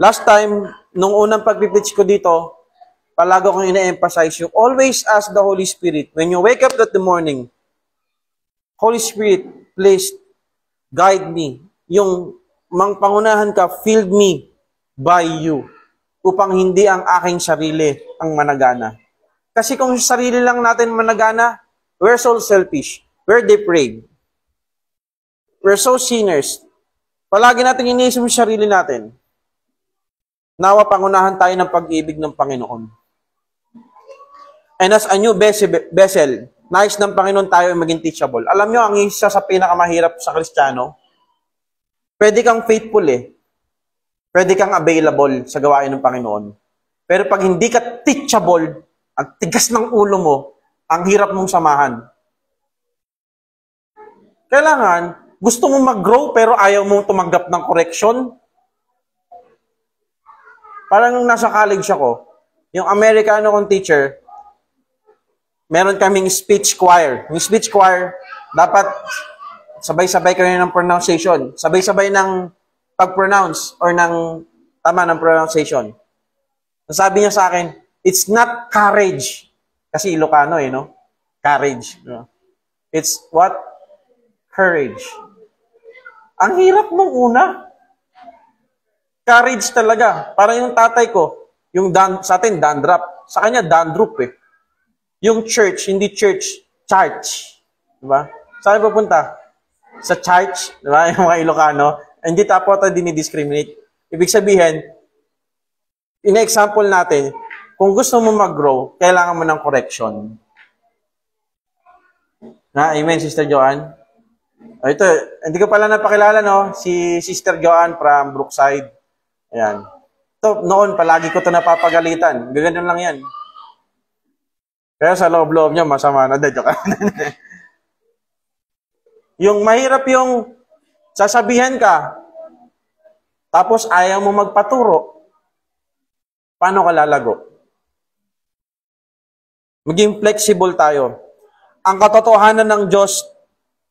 last time, nung unang pag-preach ko dito, palagi kong ina-emphasize yung always ask the Holy Spirit. When you wake up in the morning, Holy Spirit, please guide me. Yung pangunahan ka, fill me by you. Upang hindi ang aking sarili ang managana. Kasi kung sarili lang natin managana, we're so selfish. We're depraved. We're so sinners. Palagi natin iniisip yung sarili natin. Nawa pangunahan tayo ng pag-ibig ng Panginoon. And as a new vessel, nais ng Panginoon tayo maging teachable. Alam nyo, ang isa sa pinakamahirap sa Kristiyano, pwede kang faithful Pwede kang available sa gawain ng Panginoon. Pero pag hindi ka teachable, ang tigas ng ulo mo, ang hirap mong samahan. Kailangan, gusto mong mag-grow pero ayaw mong tumanggap ng correction. Parang nung nasa college ako, yung Amerikano kong teacher, meron kaming speech choir. Yung speech choir, dapat sabay-sabay kayo ng pronunciation. Sabay-sabay ng pag-pronounce or ng tama ng pronunciation. Sabi niya sa akin, it's not courage. Kasi Ilocano no? Courage. No? It's what? Courage. Ang hirap nung una. Courage talaga. Parang yung tatay ko, sa atin, dandruff. Sa kanya, dandruff Yung church, hindi church, church. Diba? Saan pupunta? Sa church, diba? Yung mga Ilocano. Hindi tayo dinidiscriminate. Ibig sabihin, in-example natin, kung gusto mo mag-grow, kailangan mo ng correction. Amen, Sister Joanne? Ito, hindi ko pala napakilala, no? Si Sister Joanne from Brookside. Ayan. Ito, noon, palagi ko ito napapagalitan. Ganyan lang yan. Pero sa loob-loob niya, masama na. Joke. Yung mahirap yung sasabihan ka, tapos ayaw mo magpaturo, paano ka lalago? Maging flexible tayo. Ang katotohanan ng Diyos,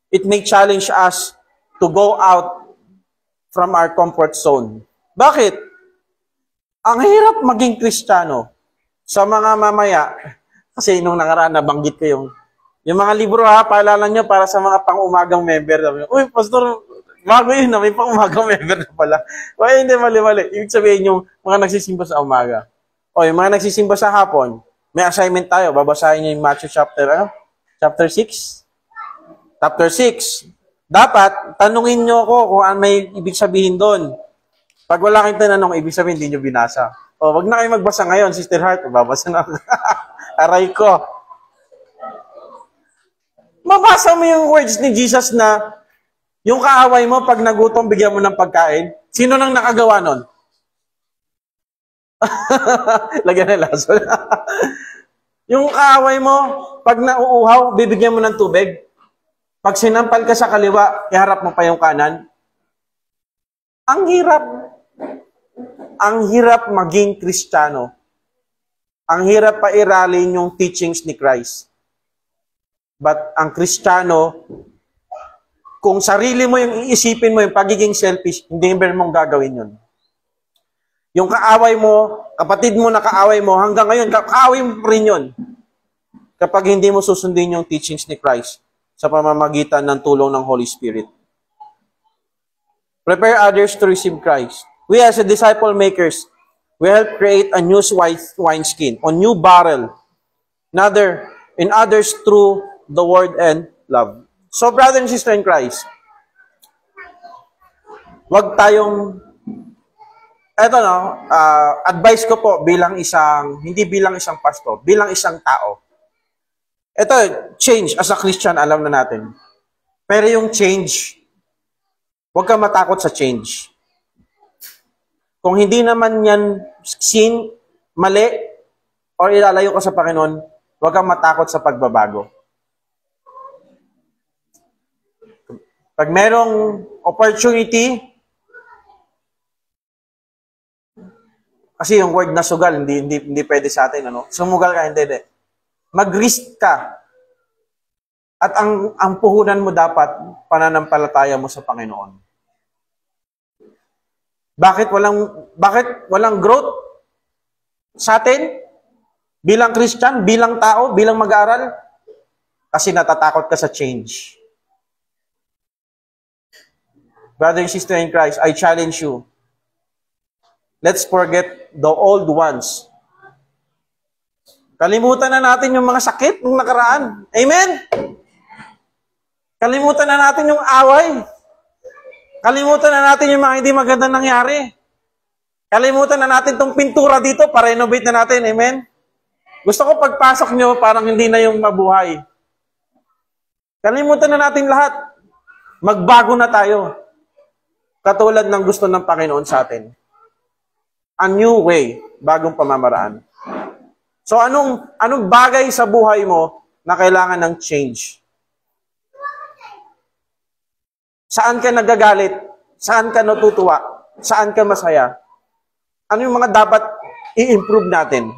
it may challenge us to go out from our comfort zone. Bakit? Ang hirap maging Kristiyano sa mga mamaya. Kasi nung nakaraan, nabanggit ko yung mga libro paalala nyo para sa mga pang-umagang member. Uy, Pastor, bago yun na, may pang-umagang member na pala. Uy, hindi, mali-mali. Ibig sabihin yung mga nagsisimba sa umaga. O, yung mga nagsisimba sa hapon, may assignment tayo. Babasahin nyo yung Matthew chapter 6. Chapter 6. Dapat, tanungin nyo ako kung ano may ibig sabihin doon. Pag wala kayong tinanong, ibig sabihin, hindi nyo binasa. O, wag na kayo magbasa ngayon, Sister Heart. Babasa na ako. Aray ko. Mabasa mo yung words ni Jesus na yung kaaway mo, pag nagutom, bigyan mo ng pagkain. Sino nang nakagawa nun? Lagyan na laso. Yung kaaway mo, pag nauuhaw, bibigyan mo ng tubig. Pag sinampal ka sa kaliwa, iharap mo pa yung kanan. Ang hirap. Ang hirap maging Kristiyano. Ang hirap pairalin yung teachings ni Christ. But ang Kristiyano, kung sarili mo yung iisipin mo, yung pagiging selfish, hindi mong gagawin yun. Yung kaaway mo, kapatid mo na kaaway mo, hanggang ngayon, kaaway mo rin yun. Kapag hindi mo susundin yung teachings ni Christ sa pamamagitan ng tulong ng Holy Spirit. Prepare others to receive Christ. We as a disciple makers, we help create a new wineskin, a new barrel, in others through the word and love. So, brother and sister in Christ, wag tayong, advice ko po hindi bilang isang pastor, bilang isang tao. Ito, change as a Christian, alam na natin. Pero yung change, huwag ka matakot sa change. Kung hindi naman yan sin, mali, or ilalayo ka sa Panginoon, huwag kang matakot sa pagbabago. Pag merong opportunity, kasi yung word na sugal, hindi pwede sa atin, Sumugal ka, hindi. Mag-risk ka. At ang puhunan mo dapat, pananampalataya mo sa Panginoon. Bakit walang growth sa atin? Bilang Christian, bilang tao, bilang mag-aaral? Kasi natatakot ka sa change. Brother and sister in Christ, I challenge you. Let's forget the old ones. Kalimutan na natin yung mga sakit nung nakaraan. Amen? Kalimutan na natin yung away. Kalimutan na natin yung mga hindi magandang nangyari. Kalimutan na natin tong pintura dito para renovate na natin. Amen? Gusto ko pagpasok nyo, parang hindi na yung mabuhay. Kalimutan na natin lahat. Magbago na tayo. Katulad ng gusto ng Panginoon sa atin. A new way, bagong pamamaraan. So anong bagay sa buhay mo na kailangan ng change? Saan ka nagagalit? Saan ka natutuwa? Saan ka masaya? Ano yung mga dapat i-improve natin?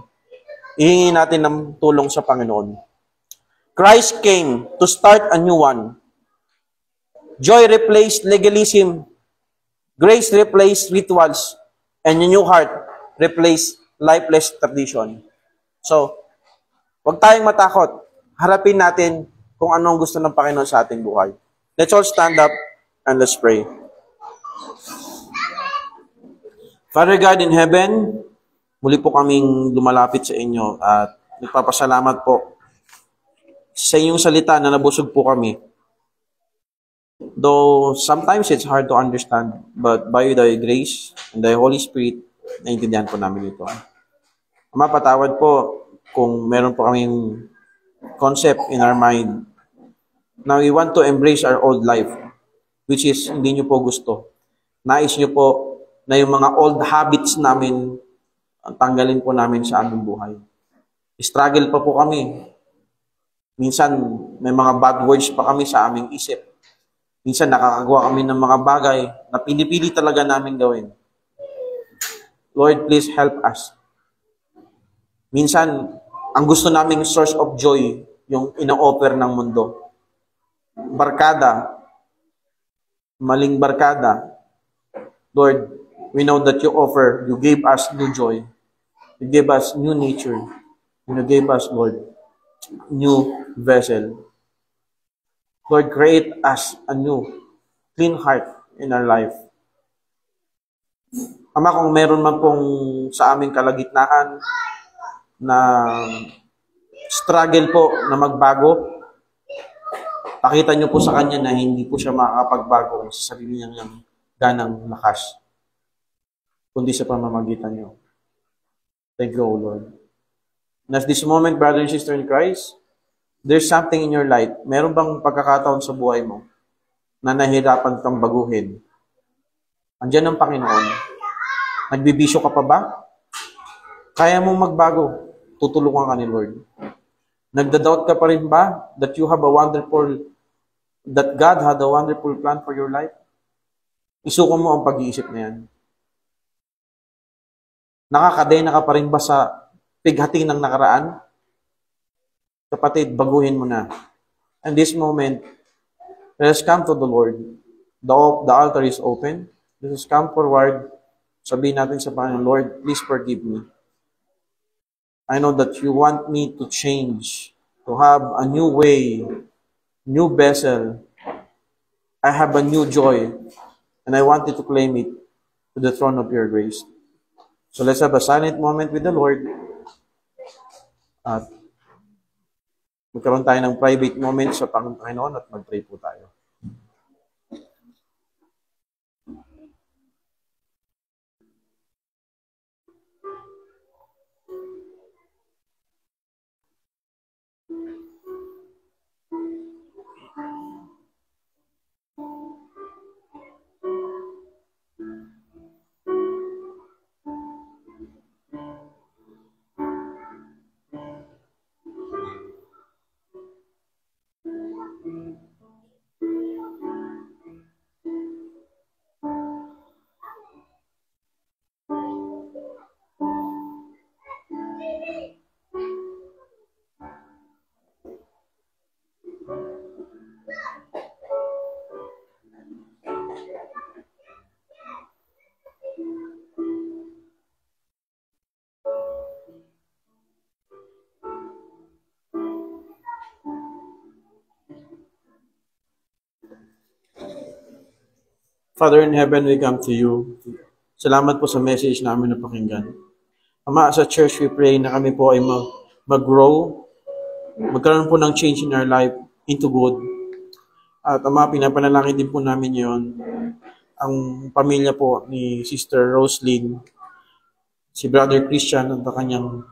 Ihingi natin ng tulong sa Panginoon. Christ came to start a new one. Joy replaced legalism. Grace replaced rituals. And a new heart replaced lifeless tradition. So, huwag tayong matakot. Harapin natin kung anong gusto ng Panginoon sa ating buhay. Let's all stand up and let's pray. Father God in heaven, muli po kaming lumalapit sa inyo at nagpapasalamat po sa inyong salita na nabusog po kami. Though sometimes it's hard to understand, but by thy grace and thy Holy Spirit, naintindihan po namin ito. Ama, patawad po kung meron po kaming concept in our mind na we want to embrace our old life, which is hindi nyo po gusto. Nais nyo po na yung mga old habits namin, tanggalin po namin sa aming buhay. Struggle pa po kami. Minsan, may mga bad words pa kami sa aming isip. Minsan, nakakagawa kami ng mga bagay na pinipili talaga namin gawin. Lord, please help us. Minsan, ang gusto naming source of joy, yung ina-offer ng mundo. Barkada, maling barkada. Lord, we know that you gave us new joy. You gave us new nature. You gave us, Lord, new vessel. Lord, create us a new, clean heart in our life. Ama, kung meron man pong sa aming kalagitnaan na struggle po na magbago, pakita niyo po sa kanya na hindi po siya makakapagbago sa sarili niyang ganang lakas, kundi sa pamamagitan niyo. Thank you, O Lord. And at this moment, brother and sister in Christ, there's something in your life. Meron bang pagkakataon sa buhay mo na nahirapan kang baguhin? Andiyan ang Panginoon. Nagbibisyo ka pa ba? Kaya mong magbago. Tutulungan ka ni Lord. Nagda-doubt ka pa rin ba that God had a wonderful plan for your life? Isuko mo ang pag-iisip na yan. Nakakadena ka pa rin ba sa pighating ng nakaraan? Kapatid, baguhin mo na. And this moment, let us come to the Lord. The altar is open. Let us come forward. Sabihin natin sa Panginoon, Lord, please forgive me. I know that you want me to change, to have a new way, new vessel. I have a new joy, and I want you to claim it to the throne of your grace. So let's have a silent moment with the Lord. At magkaroon tayo ng private moment sa Panginoon at mag-pray po tayo. Father in heaven, we come to you. Salamat po sa message namin na pakinggan. Ama, sa church, we pray na kami po ay mag-grow, magkaroon po ng change in our life into good. At Ama, pinapanalangin din po namin yon ang pamilya po ni Sister Roslyn, si Brother Christian at kanyang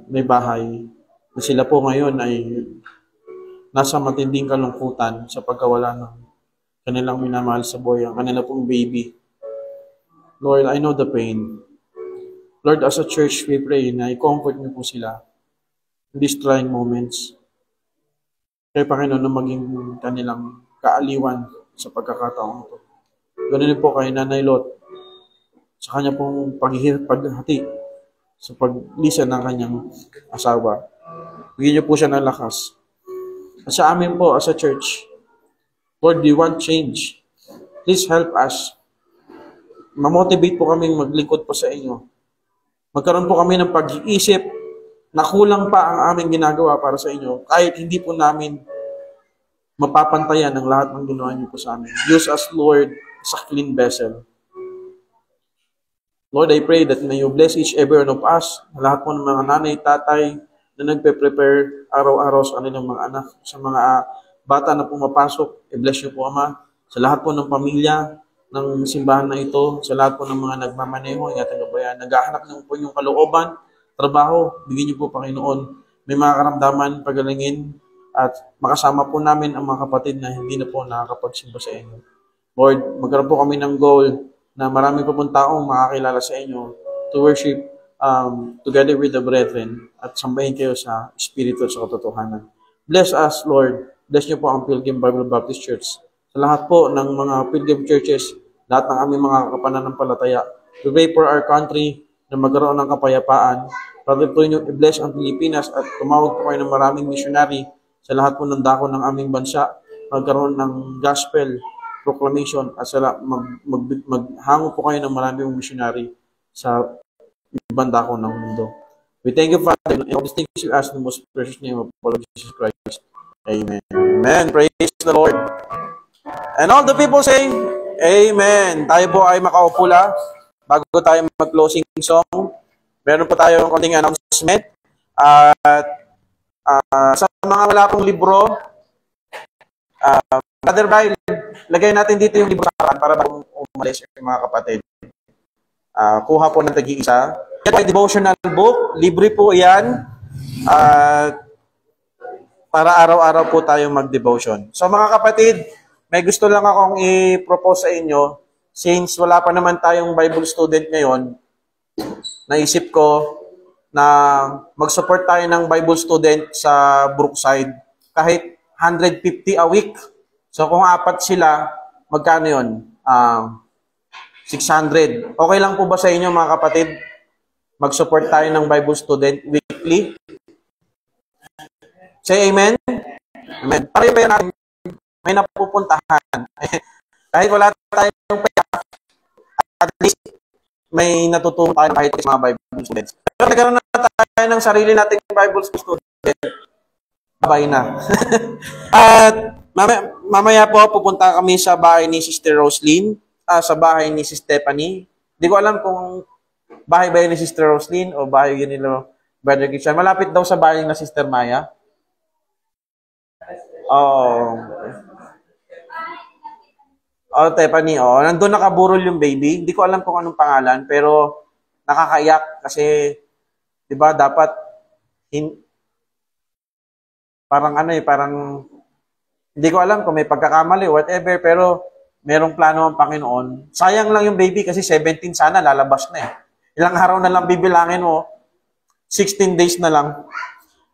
may bahay, na sila po ngayon ay nasa matinding kalungkutan sa pagkawala ng kanilang minamahal sa buhay, ang kanila pong baby. Lord, I know the pain. Lord, as a church, we pray na i-comfort niyo po sila in these trying moments. Kaya Panginoon, na maging kanilang kaaliwan sa pagkakataong ito. Ganun po kay Nanay Lot, sa kanya pong paghati sa paglisan ng kanyang asawa. Bigyan niyo po siya ng lakas. At sa amin po, as a church, Lord, we want change. Please help us. Ma-motivate po kaming maglingkod po sa inyo. Magkaroon po kami ng pag-iisip na kulang pa ang aming ginagawa para sa inyo, kahit hindi po namin mapapantayan ang lahat ng ginawa niyo po sa amin. Use us, Lord, as a clean vessel. Lord, I pray that may you bless each every one of us, lahat po ng mga nanay, tatay, na nagpe-prepare araw-araw sa kanilang mga anak, sa mga bata na pumapasok. I-bless niyo po, Ama, sa lahat po ng pamilya, ng simbahan na ito, sa lahat po ng mga nagmamaneho, ingatan gabayan, naghahanap ng po yung kalooban, trabaho, bigyan niyo po, Panginoon, may mga karamdaman, pagalingin, at makasama po namin ang mga kapatid na hindi na po nakakapagsimba sa inyo. Lord, magkaroon po kami ng goal na marami po pong taong makakilala sa inyo to worship together with the brethren at sambahin kayo sa Espiritu at sa katotohanan. Bless us, Lord. Bless niyo po ang Pilgrim Bible Baptist Church. Sa lahat po ng mga Pilgrim Churches, lahat ng aming mga kapananampalataya. We pray for our country na magkaroon ng kapayapaan. Patuloy po niyo i-bless ang Pilipinas at tumawag po kayo ng maraming missionary sa lahat po ng dako ng aming bansa. Magkaroon ng gospel proclamation at maghango po kayo ng maraming missionary sa ibang dako ng mundo. We thank you, Father, and all these things you ask in the most precious name of our Lord Jesus Christ. Amen. Amen. Praise the Lord. And all the people say, Amen. Tayo po ay makaupo lang. Bago tayo mag-closing song, meron po tayong konting announcement. At sa mga wala pong libro, Brother Bray, lagay natin dito yung libro sa akin para bago umalis yung mga kapatid. Kuha po ng tagi-isa. Yan ay devotional book. Libre po yan. Para araw-araw po tayong mag-devotion. So mga kapatid, may gusto lang akong i-propose sa inyo. Since wala pa naman tayong Bible student ngayon, naisip ko na mag-support tayo ng Bible student sa Brookside. Kahit 150 a week. So kung 4 sila, magkano yun? 600. Okay lang po ba sa inyo mga kapatid? Mag-support tayo ng Bible student weekly? Say amen? Amen. Para yung natin, may napupuntahan. Kahit wala tayong pera, at least may natutunan tayo kahit sa mga Bible students. Pero nagkaroon na tayo ng sarili nating Bible student. Babay na. At mamaya po, pupunta kami sa bahay ni Sister Roslyn, sa bahay ni Sister Stephanie. Hindi ko alam kung bahay ba yun ni Sister Roslyn o bahay yun nila Brother Christian. Malapit daw sa bahay ni Sister Maya. Stephanie, nandun nakaburol yung baby. Hindi ko alam kung anong pangalan, pero nakakaiyak kasi, di ba, dapat, parang, hindi ko alam kung may pagkakamali, whatever, pero merong plano ang Panginoon. Sayang lang yung baby kasi 17 sana, lalabas na eh. Ilang araw na lang bibilangin mo, 16 days na lang.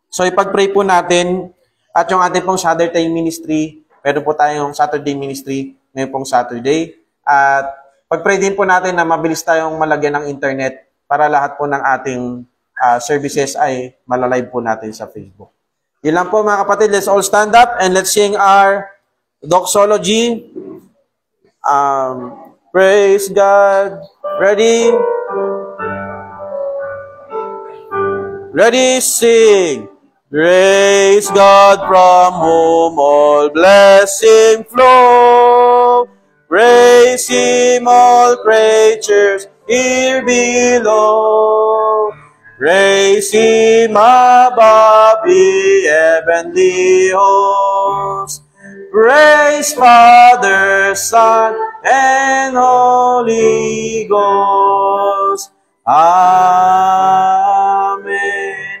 So, ipag-pray po natin. At yung ating pong Saturday ministry, meron po tayong Saturday ministry ngayon pong Saturday. At pag-pray din po natin na mabilis tayong malagyan ng internet para lahat po ng ating services ay malalive po natin sa Facebook. Yun lang po mga kapatid. Let's all stand up and let's sing our doxology. Praise God. Ready? Ready, sing. Praise God from whom all blessing flow. Praise Him all creatures here below. Praise Him above the heavenly host. Praise Father, Son, and Holy Ghost. Amen.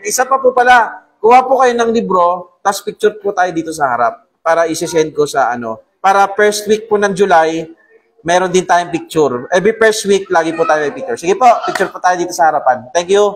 Isa pa po pala. Kuha po kayo ng libro, tapos picture po tayo dito sa harap para isi-send ko sa Para first week po ng July, meron din tayong picture. Every first week, lagi po tayo may picture. Sige po, picture po tayo dito sa harapan. Thank you.